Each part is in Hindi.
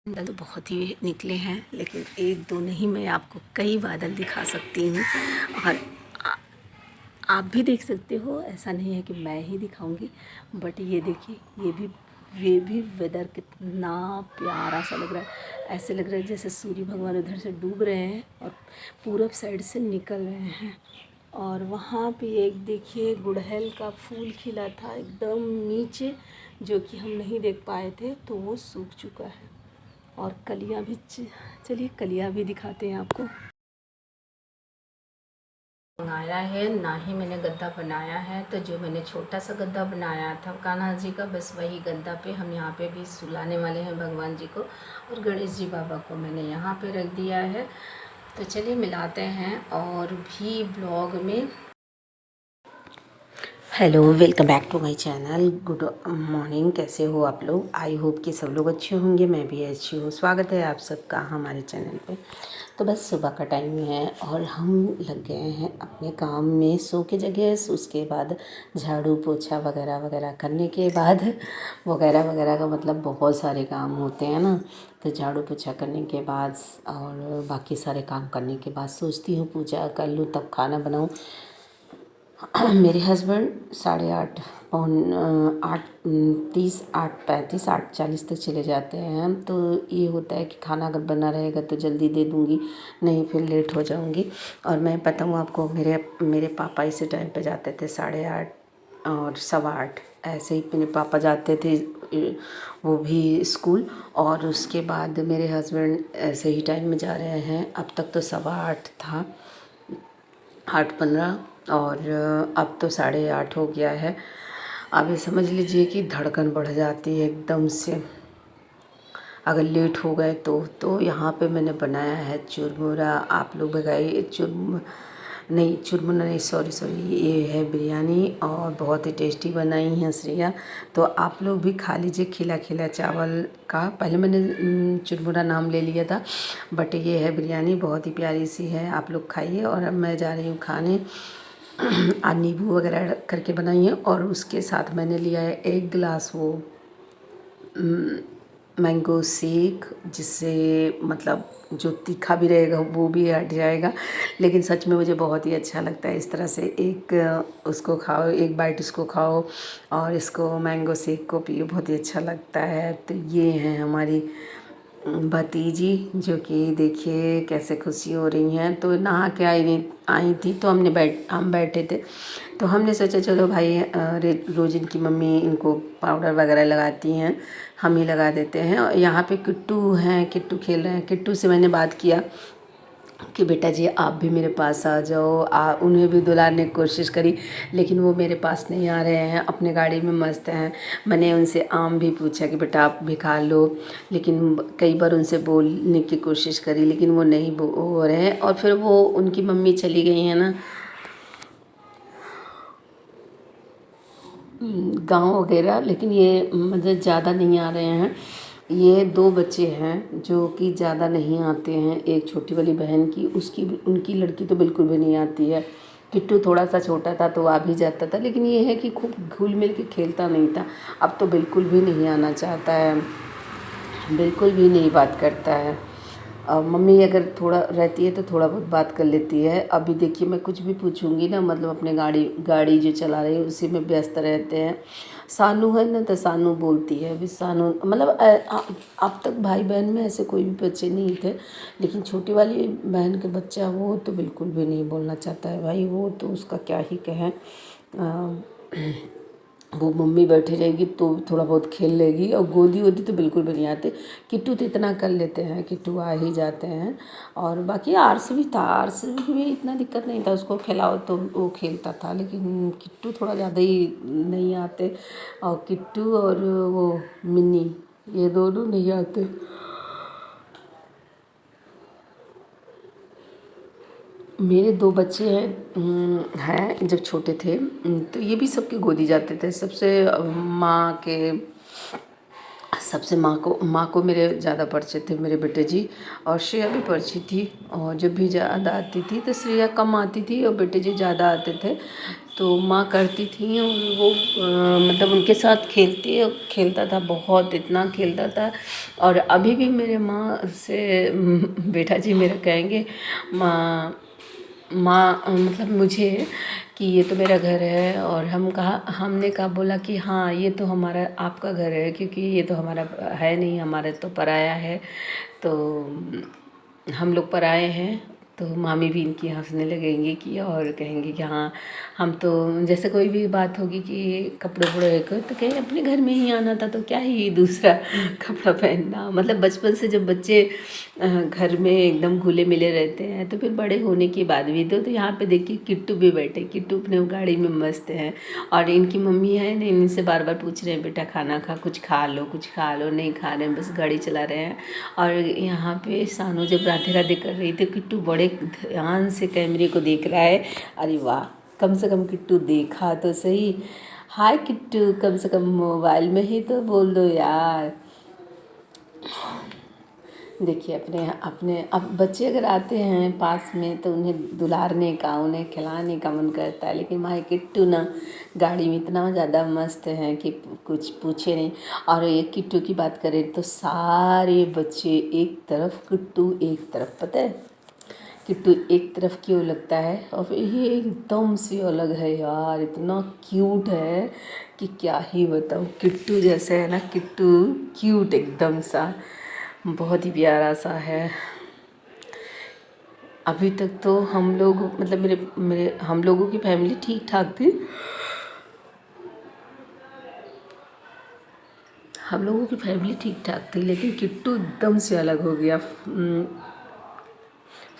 बादल तो बहुत ही निकले हैं, लेकिन एक दो नहीं, मैं आपको कई बादल दिखा सकती हूँ। और आ, आप भी देख सकते हो, ऐसा नहीं है कि मैं ही दिखाऊंगी। बट ये देखिए, ये भी वेदर कितना प्यारा सा लग रहा है। ऐसे लग रहा है जैसे सूर्य भगवान उधर से डूब रहे हैं और पूरब साइड से निकल रहे हैं। और वहाँ पे एक देखिए गुड़हल का फूल खिला था एकदम नीचे, जो कि हम नहीं देख पाए थे, तो वो सूख चुका है। और कलियाँ भी, चलिए कलियाँ भी दिखाते हैं आपको। मंगाया है ना ही मैंने गद्दा बनाया है, तो जो मैंने छोटा सा गद्दा बनाया था कान्हा जी का, बस वही गद्दा पे हम यहाँ पे भी सुलाने वाले हैं भगवान जी को। और गणेश जी बाबा को मैंने यहाँ पे रख दिया है। तो चलिए मिलाते हैं और भी ब्लॉग में। Hello, welcome back to my channel. Good morning, कैसे हो आप लोग? आई होप कि सब लोग अच्छे होंगे, मैं भी अच्छी हूँ। स्वागत है आप सबका हमारे चैनल पे। तो बस सुबह का टाइम है और हम लग गए हैं अपने काम में। सो के जगह उसके बाद झाड़ू पोछा वगैरह वगैरह करने के बाद, वगैरह वगैरह का मतलब बहुत सारे काम होते हैं ना। तो झाड़ू पोछा करने के बाद और बाकी सारे काम करने के बाद सोचती हूँ पूजा कर लूँ तब खाना बनाऊँ। मेरे हस्बैंड 8:30 पौन 8:30 8:35 8:40 तक चले जाते हैं। तो ये होता है कि खाना अगर बना रहेगा तो जल्दी दे दूँगी, नहीं फिर लेट हो जाऊँगी। और मैं बताऊँ आपको, मेरे पापा इसी टाइम पे जाते थे 8:30 और 8:15 ऐसे ही मेरे पापा जाते थे, वो भी स्कूल। और उसके बाद मेरे हस्बैंड ऐसे ही टाइम में जा रहे हैं। अब तक तो 8:15 था, 8:15, और अब तो 8:30 हो गया है। अब ये समझ लीजिए कि धड़कन बढ़ जाती है एकदम से अगर लेट हो गए तो यहाँ पे मैंने बनाया है चुरमुरा। आप लोग लगाइए चुरमुरा नहीं, सॉरी, ये है बिरयानी और बहुत ही टेस्टी बनाई है श्रेया। तो आप लोग भी खा लीजिए खिला खिला चावल का। पहले मैंने चुरमुरा नाम ले लिया था, बट ये है बिरयानी, बहुत ही प्यारी सी है। आप लोग खाइए। और अब मैं जा रही हूँ खाने। नींबू वगैरह करके बनाई है। और उसके साथ मैंने लिया है 1 गिलास वो मैंगो शेक, जिससे मतलब जो तीखा भी रहेगा वो भी हट जाएगा। लेकिन सच में मुझे बहुत ही अच्छा लगता है इस तरह से। एक उसको खाओ, एक बाइट उसको खाओ और इसको मैंगो शेक को पियो, बहुत ही अच्छा लगता है। तो ये है हमारी भतीजी, जो कि देखिए कैसे खुशी हो रही हैं। तो नहा के आई थी, तो हम बैठे थे, तो हमने सोचा चलो भाई, रोज़ इनकी मम्मी इनको पाउडर वगैरह लगाती हैं, हम ही लगा देते हैं। और यहाँ पे किट्टू हैं, किट्टू खेल रहे हैं। किट्टू से मैंने बात किया कि बेटा जी आप भी मेरे पास आ जाओ। उन्हें भी दुलारने की कोशिश करी, लेकिन वो मेरे पास नहीं आ रहे हैं, अपने गाड़ी में मस्त हैं। मैंने उनसे आम भी पूछा कि बेटा आप भी खा लो, लेकिन कई बार उनसे बोलने की कोशिश करी, लेकिन वो नहीं हो रहे हैं। और फिर वो उनकी मम्मी चली गई हैं ना गांव वगैरह, लेकिन ये मतलब ज़्यादा नहीं आ रहे हैं। ये 2 बच्चे हैं जो कि ज़्यादा नहीं आते हैं। एक छोटी वाली बहन की, उनकी लड़की तो बिल्कुल भी नहीं आती है। किट्टू थोड़ा सा छोटा था तो आ भी जाता था, लेकिन ये है कि खूब घुल मिल के खेलता नहीं था। अब तो बिल्कुल भी नहीं आना चाहता है, बिल्कुल भी नहीं बात करता है। मम्मी अगर थोड़ा रहती है तो थोड़ा बहुत बात कर लेती है। अभी देखिए मैं कुछ भी पूछूंगी ना, मतलब अपने गाड़ी जो चला रही है उसी में व्यस्त रहते हैं। सानू है ना, तो सानू बोलती है। अभी सानू मतलब अब तक भाई बहन में ऐसे कोई भी बच्चे नहीं थे, लेकिन छोटी वाली बहन के बच्चा वो तो बिल्कुल भी नहीं बोलना चाहता है भाई। वो तो उसका क्या ही कहें। वो मम्मी बैठी रहेगी तो थोड़ा बहुत खेल लेगी, और गोदी वोदी तो बिल्कुल भी नहीं आते। किट्टू तो इतना कर लेते हैं, किट्टू आ ही जाते हैं। और बाकी आर्स भी था, आर्स में इतना दिक्कत नहीं था, उसको खिलाओ तो वो खेलता था। लेकिन किट्टू थोड़ा ज़्यादा ही नहीं आते। और किट्टू और वो मिन्नी, ये दोनों नहीं आते। मेरे 2 बच्चे हैं जब छोटे थे, तो ये भी सबके गोदी जाते थे। सबसे माँ के सबसे माँ को मेरे ज़्यादा परिचित थे मेरे बेटे जी, और श्रेया भी परिचित थी। और जब भी ज़्यादा आती थी तो श्रेया कम आती थी और बेटे जी ज़्यादा आते थे, तो माँ करती थी। और वो मतलब उनके साथ खेलता था, बहुत इतना खेलता था। और अभी भी मेरे माँ से बेटा जी मेरा कहेंगे, माँ माँ मतलब मुझे कि ये तो मेरा घर है। और हमने कहा बोला कि हाँ ये तो हमारा आपका घर है, क्योंकि ये तो हमारा है नहीं, हमारा तो पराया है। तो हम लोग पराए हैं। तो मामी भी इनकी हंसने लगेंगी कि और कहेंगे कि हाँ हम तो, जैसे कोई भी बात होगी कि कपड़े वपड़े को, तो कहें अपने घर में ही आना था, तो क्या ही दूसरा कपड़ा पहनना। मतलब बचपन से जब बच्चे घर में एकदम घुले मिले रहते हैं, तो फिर बड़े होने के बाद भी तो यहाँ पे देखिए किट्टू भी बैठे, किट्टू अपने गाड़ी में मस्त हैं। और इनकी मम्मी है ना, इनसे बार बार पूछ रहे हैं बेटा खाना खा, कुछ खा लो, कुछ खा लो। नहीं खा रहे हैं, बस गाड़ी चला रहे हैं। और यहाँ पे सानू जब राधे राधे कर रही थी, किट्टू बड़े ध्यान से कैमरे को देख रहा है। अरे वाह, कम से कम किट्टू देखा तो सही। हाय किट्टू, कम से कम मोबाइल में ही तो बोल दो यार। देखिए अपने अपने अब बच्चे अगर आते हैं पास में तो उन्हें दुलारने का, उन्हें खिलाने का मन करता है। लेकिन हमारे किट्टू ना गाड़ी में इतना ज़्यादा मस्त हैं कि कुछ पूछे नहीं। और ये किट्टू की बात करें तो सारे बच्चे एक तरफ, किट्टू एक तरफ। पता है किट्टू एक तरफ क्यों लगता है? और ये एकदम से अलग है यार, इतना क्यूट है कि क्या ही बताऊँ। किट्टू जैसे है ना, किट्टू क्यूट एकदम सा, बहुत ही प्यारा सा है। अभी तक तो हम लोग मतलब मेरे मेरे हम लोगों की फैमिली ठीक ठाक थी। हम लोगों की फैमिली ठीक ठाक थी, लेकिन किट्टू एकदम से अलग हो गया,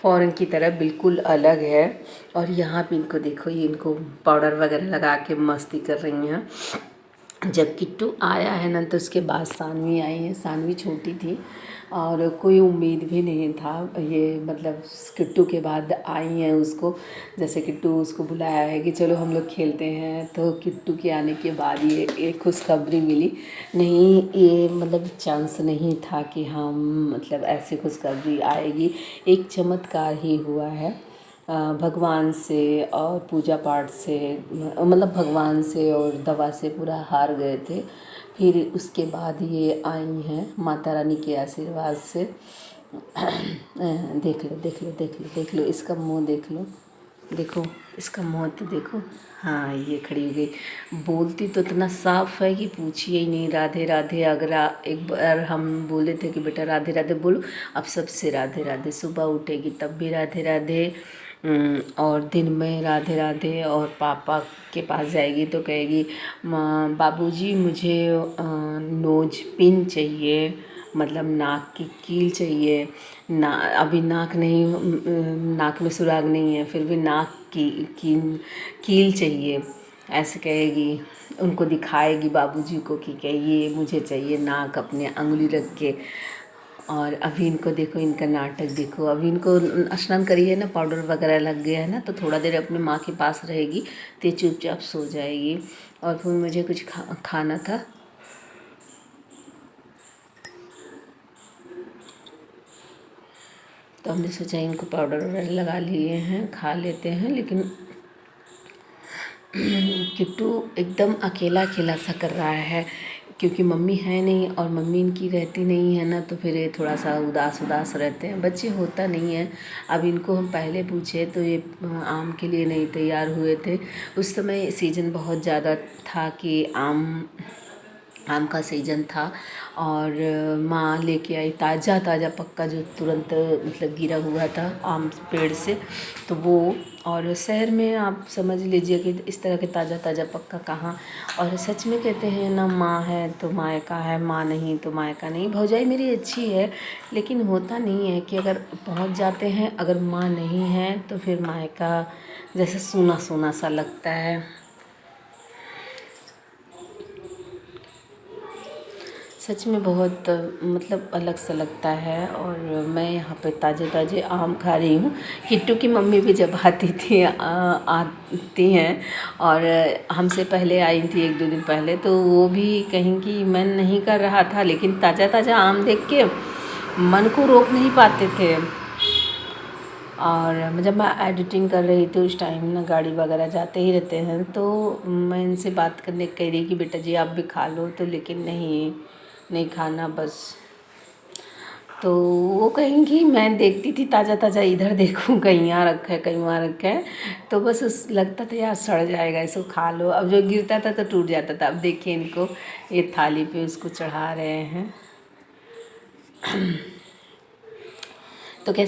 फ़ॉरेन की तरह बिल्कुल अलग है। और यहाँ पे इनको देखो, ये इनको पाउडर वगैरह लगा के मस्ती कर रही हैं। जब किट्टू आया है ना, तो उसके बाद सानवी आई है। सानवी छोटी थी और कोई उम्मीद भी नहीं था, ये मतलब किट्टू के बाद आई हैं उसको। जैसे किट्टू उसको बुलाया है कि चलो हम लोग खेलते हैं, तो किट्टू के आने के बाद ये एक खुशखबरी मिली। नहीं, ये मतलब चांस नहीं था कि हम मतलब ऐसी खुशखबरी आएगी। एक चमत्कार ही हुआ है भगवान से और पूजा पाठ से, मतलब भगवान से और दवा से पूरा हार गए थे। फिर उसके बाद ये आई हैं माता रानी के आशीर्वाद से। देख लो देख लो देख लो देख लो, इसका मुंह देख लो, देखो इसका मुंह तो देखो। हाँ ये खड़ी हो गई, बोलती तो इतना साफ है कि पूछिए ही नहीं। राधे राधे, अगर एक बार हम बोले थे कि बेटा राधे राधे बोलो, अब सबसे राधे राधे। सुबह उठेगी तब भी राधे राधे, और दिन में राधे राधे। और पापा के पास जाएगी तो कहेगी बाबूजी मुझे नोज पिन चाहिए, मतलब नाक की कील चाहिए ना। अभी नाक नहीं, नाक में सुराग नहीं है, फिर भी नाक की कील चाहिए, ऐसे कहेगी। उनको दिखाएगी बाबूजी को कि क्या ये मुझे चाहिए नाक, अपने अंगुली रख के। और अभी इनको देखो, इनका नाटक देखो। अभी इनको स्नान करिए ना, पाउडर वगैरह लग गया है ना, तो थोड़ा देर अपने माँ के पास रहेगी तो ये चुपचाप सो जाएगी। और फिर मुझे कुछ खाना था, तो हमने सोचा इनको पाउडर वगैरह लगा लिए हैं, खा लेते हैं। लेकिन किट्टू एकदम अकेला अकेला सा कर रहा है, क्योंकि मम्मी है नहीं और मम्मी इनकी रहती नहीं है ना, तो फिर ये थोड़ा सा उदास उदास रहते हैं। बच्चे होता नहीं है। अब इनको हम पहले पूछे तो ये आम के लिए नहीं तैयार हुए थे। उस समय सीज़न बहुत ज़्यादा था कि आम का सीज़न था। और माँ लेके आई ताज़ा ताज़ा पक्का, जो तुरंत मतलब गिरा हुआ था आम पेड़ से, तो वो। और शहर में आप समझ लीजिए कि इस तरह के ताज़ा ताज़ा पक्का कहाँ। और सच में कहते हैं ना, माँ है तो मायका है, माँ नहीं तो मायका नहीं। भौजाई मेरी अच्छी है, लेकिन होता नहीं है कि अगर पहुँच जाते हैं, अगर माँ नहीं है तो फिर मायका जैसे सूना सूना सा लगता है। सच में बहुत मतलब अलग सा लगता है। और मैं यहाँ पे ताज़े ताज़े आम खा रही हूँ। किट्टू की मम्मी भी जब आती थी आती हैं और हमसे पहले आई थी 1-2 दिन पहले, तो वो भी कहीं कि मन नहीं कर रहा था, लेकिन ताज़ा ताज़ा आम देख के मन को रोक नहीं पाते थे। और जब मैं एडिटिंग कर रही थी उस टाइम ना गाड़ी वगैरह जाते ही रहते हैं, तो मैं इनसे बात करने कह रही कि बेटा जी आप भी खा लो, तो लेकिन नहीं खाना बस। तो वो कहेंगी मैं देखती थी ताज़ा ताज़ा, इधर देखूँ कहीं यहाँ रखा है कहीं वहाँ रखा है, तो बस उस लगता था यार सड़ जाएगा, इसको खा लो। अब जो गिरता था तो टूट जाता था। अब देखिए इनको ये थाली पे उसको चढ़ा रहे हैं। तो कैसे